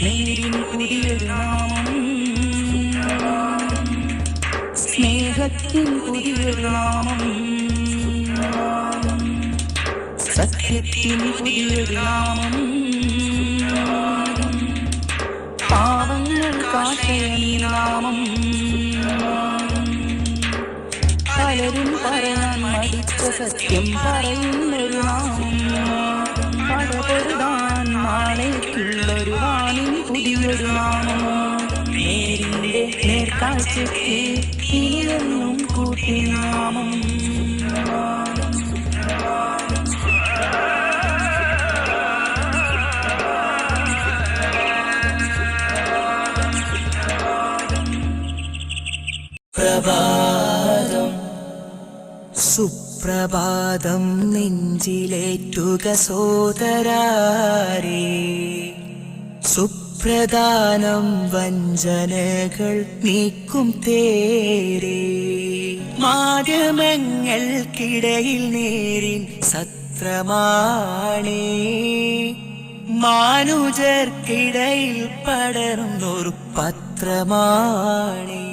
നേരിൻ പുതിയൊരു നാമം, സ്നേഹത്തിൻ പുതിയൊരു നാമം, സത്യത്തിൻ പുതിയൊരു നാമം, പാവങ്ങൾക്കാശയനീ നാമം, പലരും പറയാൻ മടിച്ച സത്യം പറയുന്നൊരു നാമം, പടപൊരുതാൻ നാളേക്കുള്ളൊരു വാണിൻ പുതിയൊരു നാമം, നേരിന്റെ നേർക്കാഴ്ചയ്ക്ക് ഇനിയെന്നും കൂട്ടി നാമം. പ്രഭാതം സുപ്രഭാതം നെഞ്ചിലേറ്റുക സോദരാരേ, സുപ്രധാനം വഞ്ചനകൾ നീക്കും തേരേ, മാധ്യമങ്ങൾക്കിടയിൽ നേരിൻ സത്രമാണേ, മാനുജർക്കിടയിൽ പടർന്നൊരു പത്രമാണേ.